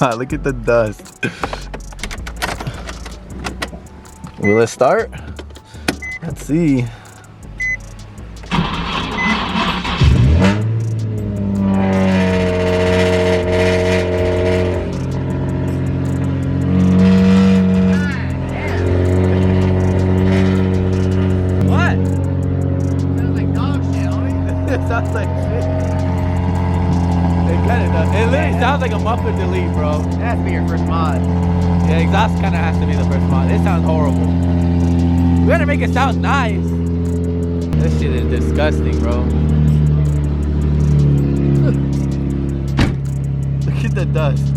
god, look at the dust. Will it start? Let's see. Sounds like shit. It kind of does. It literally sounds like a muffler delete, bro. That has to be your first mod. Yeah, exhaust kind of has to be the first mod. It sounds horrible. We gotta make it sound nice. This shit is disgusting, bro. Look at the dust.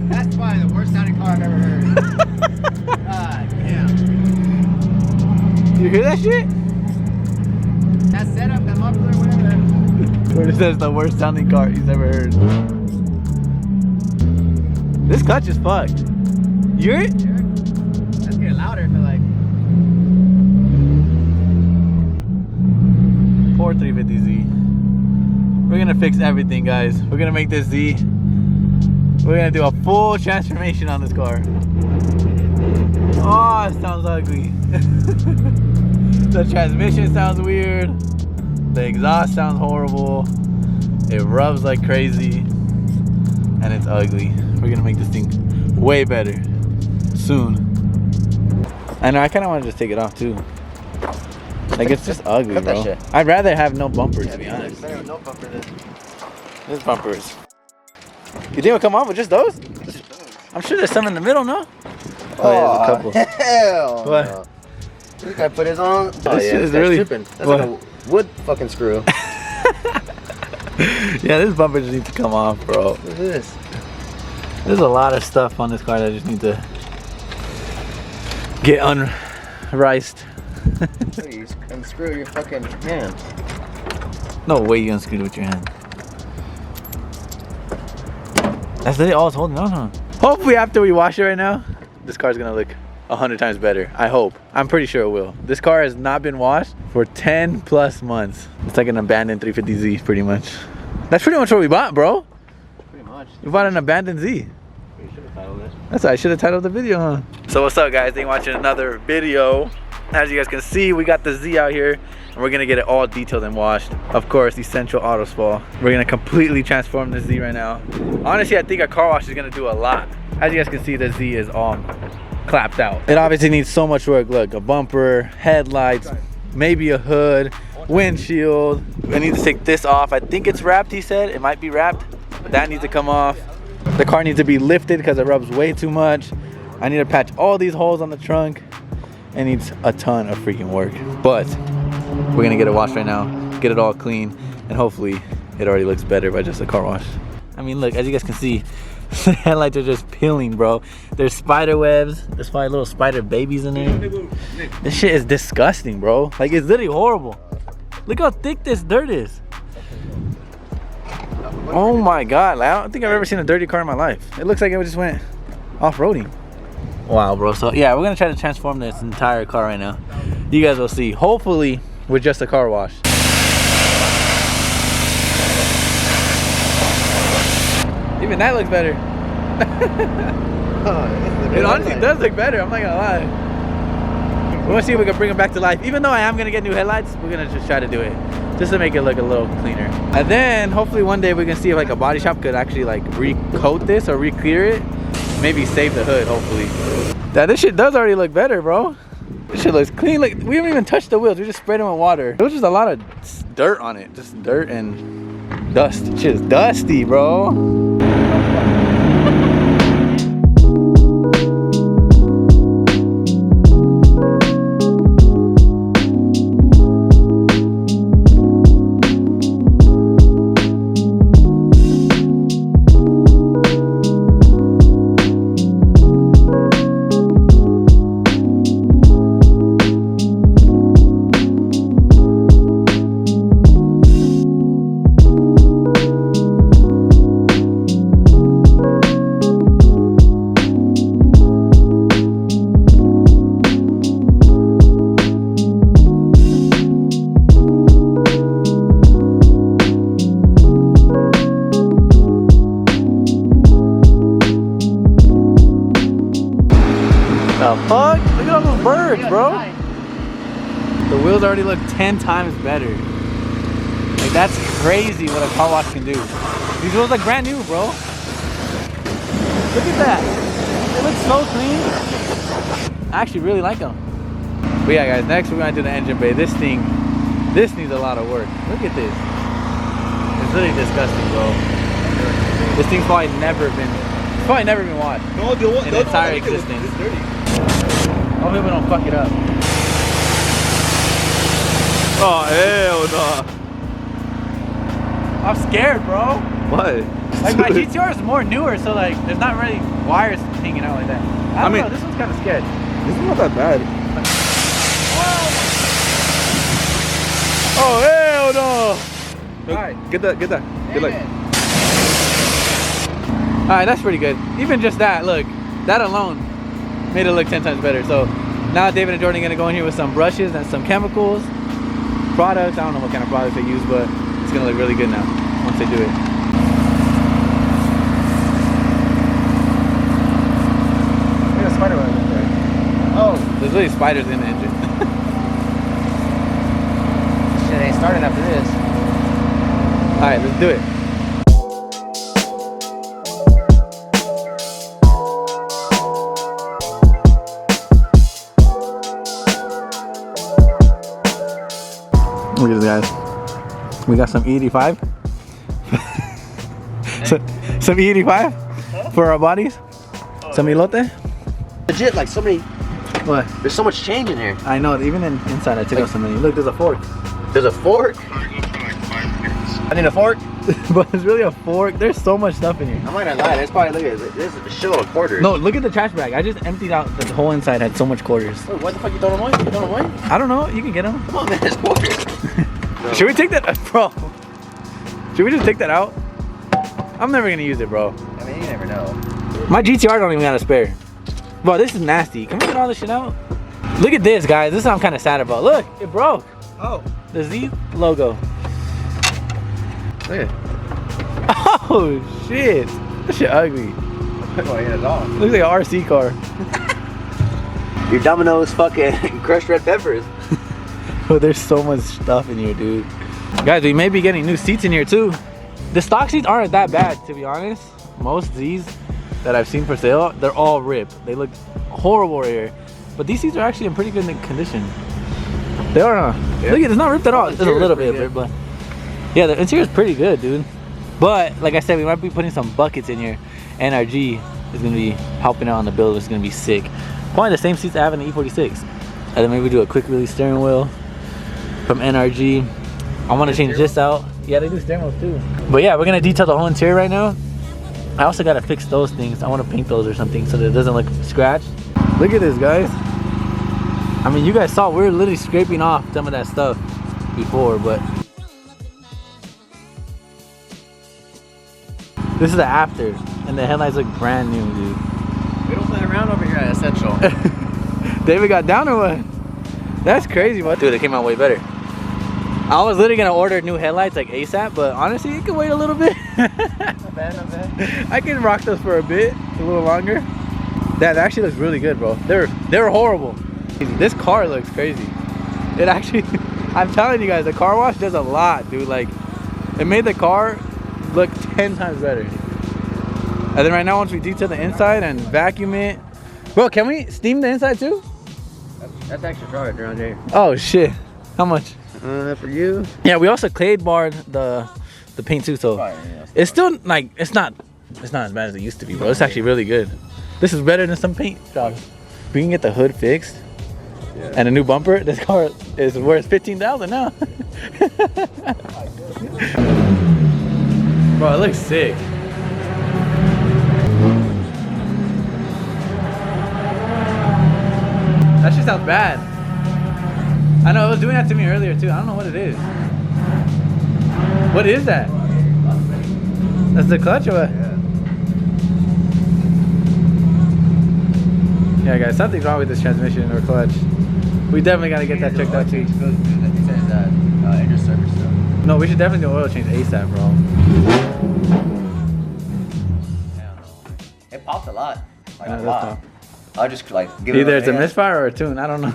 That's probably the worst sounding car I've ever heard. God damn. You hear that shit? That setup, that muffler, whatever. It says the worst sounding car he's ever heard. This clutch is fucked. You hear it? That's getting louder, I feel like. Poor 350Z. We're gonna fix everything, guys. We're gonna make this Z. We're gonna do a full transformation on this car. Oh, it sounds ugly. The transmission sounds weird. The exhaust sounds horrible. It rubs like crazy. And it's ugly. We're gonna make this thing way better soon. I know, I kinda wanna just take it off too. Like, it's just ugly, bro. I'd rather have no bumper, to be honest. No bumper then. This bumper is. You think it'll come off with just those? I'm sure there's some in the middle, no? Oh, yeah, there's a couple. Hell What? no. This guy put his on. This shit is really tripping. That's what? like a wood fucking screw. Yeah, this bumper just needs to come off, bro. What is this? There's a lot of stuff on this car that I just need to get unriced. You unscrew your fucking hand. No way you unscrewed it with your hand. That's literally all it's holding on, huh? Hopefully after we wash it right now, this car's gonna look 100 times better. I hope. I'm pretty sure it will. This car has not been washed for 10 plus months. It's like an abandoned 350Z pretty much. That's pretty much what we bought, bro. Pretty much. We bought an abandoned Z. You should have titled it. That's why I should have titled the video, huh? So what's up, guys? Thank you for watching another video. As you guys can see, we got the Z out here and we're gonna get it all detailed and washed. Of course, Essential Auto Spa. We're gonna completely transform this Z right now. Honestly, I think a car wash is gonna do a lot. As you guys can see, the Z is all clapped out. It obviously needs so much work. Look, a bumper, headlights, maybe a hood, windshield. I need to take this off. I think it's wrapped, he said. It might be wrapped, but that needs to come off. The car needs to be lifted because it rubs way too much. I need to patch all these holes on the trunk. It needs a ton of freaking work, but we're gonna get it washed right now, get it all clean, and hopefully it already looks better by just a car wash. I mean, look, as you guys can see, the headlights are just peeling, bro. There's spider webs. There's probably little spider babies in there. This shit is disgusting, bro. Like, it's literally horrible. Look how thick this dirt is. Oh my God, like, I don't think I've ever seen a dirty car in my life. It looks like it just went off-roading. Wow, bro. So yeah, we're gonna try to transform this entire car right now. You guys will see, hopefully with just a car wash. Even that looks better. It honestly does look better, I'm not gonna lie. We're gonna see if we can bring it back to life. Even though I am gonna get new headlights, we're gonna just try to do it just to make it look a little cleaner. And then hopefully one day we can see if like a body shop could actually like recoat this or re-clear it. Maybe save the hood, hopefully. Yeah, this shit does already look better, bro. This shit looks clean. Like, we haven't even touched the wheels. We just sprayed them with water. There was just a lot of dirt on it. Just dirt and dust. Shit is dusty, bro. works, bro. The wheels already look 10 times better. Like, that's crazy what a car wash can do. These wheels look brand new, bro. Look at that. They look so clean. I actually really like them. But yeah, guys, next we're gonna do the engine bay. This needs a lot of work. Look at this. It's really disgusting, bro. This thing's probably never been washed in its entire existence. It's dirty. I hope we don't fuck it up. Oh, hell no. I'm scared, bro. What? Like, my GTR is more newer, so like there's not really wires hanging out like that. I mean, know, this one's kind of sketch. This is not that bad. Oh, hell no. Alright. Get that. Get like. Alright, that's pretty good. Even just that, look, that alone made it look 10 times better. So now David and Jordan are gonna go in here with some brushes and some chemicals, products. I don't know what kind of products they use, but it's gonna look really good now once they do it. There's a spider web in there. Oh, there's really spiders in the engine. Shit ain't starting after this. Alright, let's do it. Look at this, guys. We got some E85. some E85 for our bodies. Some elote. Legit, like so many. What? There's so much change in here. I know, even inside I took out so many. Look, there's a fork. There's a fork. I need a fork. But it's really a fork. There's so much stuff in here. I'm not gonna lie, that's probably, look at this. This is a shitload of quarters. No, look at the trash bag. I just emptied out the whole inside. Had so much quarters. Wait, what the fuck you throwing away? You throwing away? I don't know. You can get them. Come on, man, there's quarters. Should we take that, bro? Should we just take that out? I'm never gonna use it, bro. I mean, you never know. My GTR don't even got a spare. Bro, this is nasty. Can we get all this shit out? Look at this, guys. This is what I'm kind of sad about. Look, it broke. Oh. The Z logo. Look at it. Oh, shit. That shit ugly. Oh, yeah, dog. Looks like an RC car. Your Domino's fucking crushed red peppers. Oh, there's so much stuff in here, dude. Guys, we may be getting new seats in here too. The stock seats aren't that bad, to be honest. Most Z's that I've seen for sale, they're all ripped. They look horrible right here. But these seats are actually in pretty good condition. They are, huh? Yeah. Look at it, it's not ripped at all. It's a little bit ripped, but yeah, the interior is pretty good, dude. But like I said, we might be putting some buckets in here. NRG is gonna be helping out on the build. It's gonna be sick. Probably the same seats I have in the E46. And then maybe do a quick release steering wheel from NRG. I want to change this out. Yeah, they do steering wheels too. But yeah, we're gonna detail the whole interior right now. I also gotta fix those things. I want to paint those or something so that it doesn't look scratched. Look at this, guys. I mean, you guys saw we were literally scraping off some of that stuff before, but this is the after, and the headlights look brand new, dude. We don't play around over here at Essential. David got down or what? That's crazy, what? Dude, it came out way better. I was literally gonna order new headlights like ASAP, but honestly, it can wait a little bit. Not bad, not bad. I can rock those for a bit, a little longer. That actually looks really good, bro. They're horrible. This car looks crazy. It actually, I'm telling you guys, the car wash does a lot, dude. Like, it made the car look 10 times better. And then right now, once we detail the inside and vacuum it, bro, can we steam the inside too? That's extra charge around here. Oh shit! How much? For you? Yeah, we also clay barred the paint too, so it's still like it's not as bad as it used to be, bro. It's actually really good. This is better than some paint jobs. We can get the hood fixed and a new bumper. This car is worth $15,000 now. Bro, it looks sick. That shit sounds bad. I know, it was doing that to me earlier too. I don't know what it is. What is that? That's the clutch or what? Yeah, guys, something's wrong with this transmission or clutch. We definitely gotta get that checked out too. Engine service stuff. No, we should definitely do oil change ASAP, bro. It popped a lot. Like Yeah, a lot. I'll just like give it Either it's a hand. misfire or a tune. I don't know.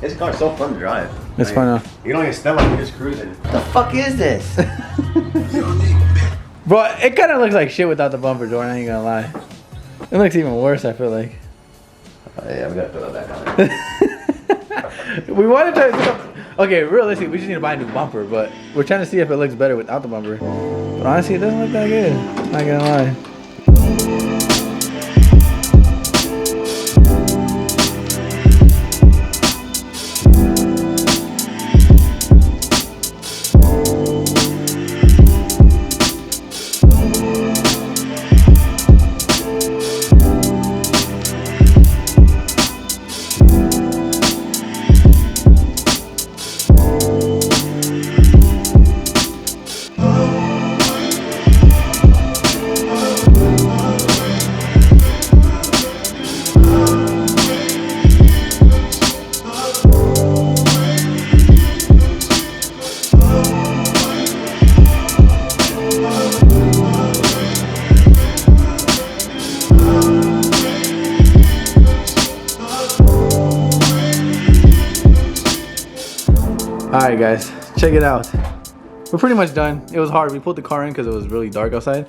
This car's so fun to drive. It's fun. You don't even smell like you're just cruising. What the fuck is this? Bro, it kind of looks like shit without the bumper door. I ain't gonna lie. It looks even worse. I feel like. Yeah, we gotta put that back on. We want to try to. Okay, realistically, we just need to buy a new bumper, but we're trying to see if it looks better without the bumper. But honestly, it doesn't look that good. Not gonna lie. Alright guys, check it out. We're pretty much done. It was hard. We pulled the car in because it was really dark outside.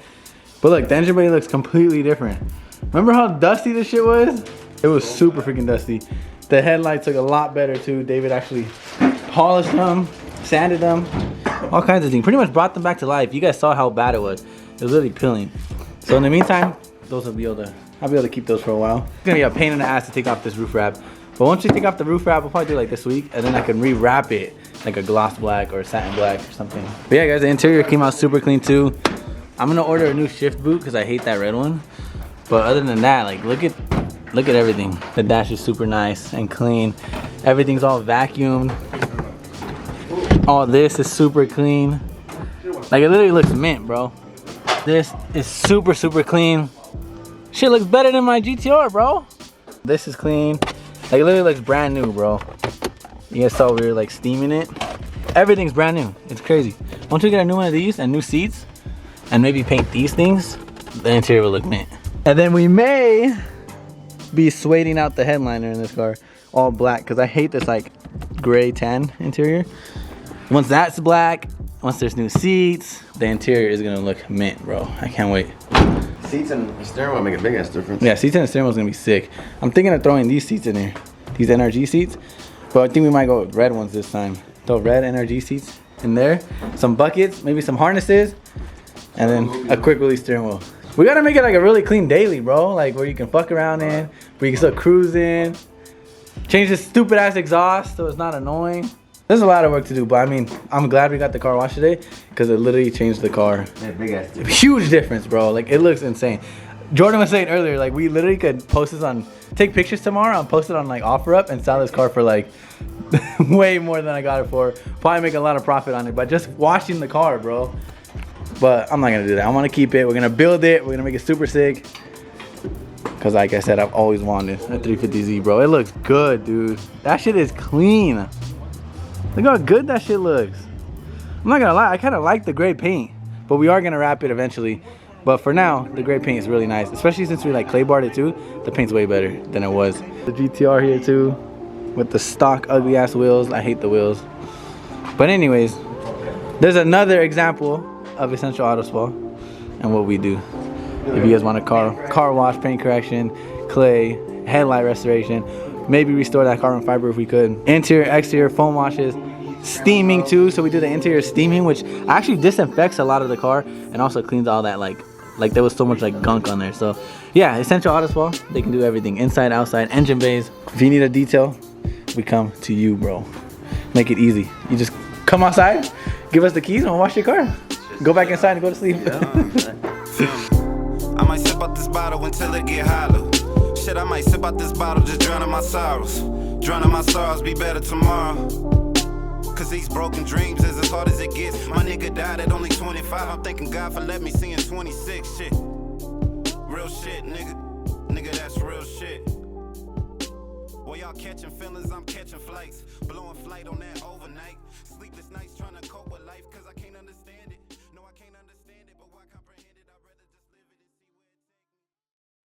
But look, the engine bay looks completely different. Remember how dusty this shit was? It was super freaking dusty. The headlights look a lot better too. David actually polished them, sanded them, all kinds of things. Pretty much brought them back to life. You guys saw how bad it was. It was literally peeling. So in the meantime, those will be able to, I'll be able to keep those for a while. It's gonna be a pain in the ass to take off this roof wrap. But once we take off the roof wrap, we'll probably do it like this week, and then I can re-wrap it like a gloss black or satin black or something. But yeah guys, the interior came out super clean too. I'm gonna order a new shift boot because I hate that red one. But other than that, like look at everything. The dash is super nice and clean. Everything's all vacuumed. All this is super clean. Like it literally looks mint, bro. This is super, super clean. Shit looks better than my GTR, bro. This is clean. Like it literally looks brand new, bro. You guys saw we were like steaming it. Everything's brand new. It's crazy. Once we get a new one of these and new seats and maybe paint these things, the interior will look mint. And then we may be sueding out the headliner in this car all black because I hate this like gray tan interior. Once that's black, once there's new seats, the interior is gonna look mint, bro. I can't wait. Seats and the steering wheel make a big ass difference. Yeah, seats and the steering wheel is gonna be sick. I'm thinking of throwing these seats in here, these NRG seats. But I think we might go with red ones this time. Throw red NRG seats in there, some buckets, maybe some harnesses, and then a quick release steering wheel. We gotta make it like a really clean daily, bro. Like where you can fuck around in, where you can still cruise in. Change this stupid ass exhaust so it's not annoying. There's a lot of work to do, but I mean, I'm glad we got the car washed today because it literally changed the car. Yeah, big ass difference. Huge difference, bro. Like it looks insane. Jordan was saying earlier, like we literally could post this on, take pictures tomorrow and post it on like OfferUp and sell this car for like way more than I got it for. Probably make a lot of profit on it, but just washing the car, bro. But I'm not gonna do that. I wanna keep it. We're gonna build it. We're gonna make it super sick. Cause like I said, I've always wanted a 350Z, bro. It looks good, dude. That shit is clean. Look how good that shit looks. I'm not gonna lie, I kinda like the gray paint, but we are gonna wrap it eventually. But for now, the gray paint is really nice, especially since we like clay barred it too. The paint's way better than it was. The GTR here too, with the stock ugly ass wheels. I hate the wheels. But anyways, there's another example of Essential Auto Spa and what we do. If you guys want a car wash, paint correction, clay, headlight restoration, maybe restore that carbon fiber if we could. Interior, exterior, foam washes, steaming too. So we do the interior steaming, which actually disinfects a lot of the car and also cleans all that like there was so much like gunk on there. So yeah, Essential Auto Spa, they can do everything, inside, outside, engine bays. If you need a detail, we come to you, bro. Make it easy. You just come outside, give us the keys, and we'll wash your car. Go back inside and go to sleep. I might sip out this bottle until it get hollow. Shit, I might sip out this bottle, just drowning my sorrows. Drowning my sorrows, be better tomorrow. Cause these broken dreams is as hard as it gets. My nigga died at only 25. I'm thanking God for letting me see in 26. Shit. Real shit, nigga. Nigga, that's real shit. Well, y'all catching feelings, I'm catching flights. Blowing flight on that overnight.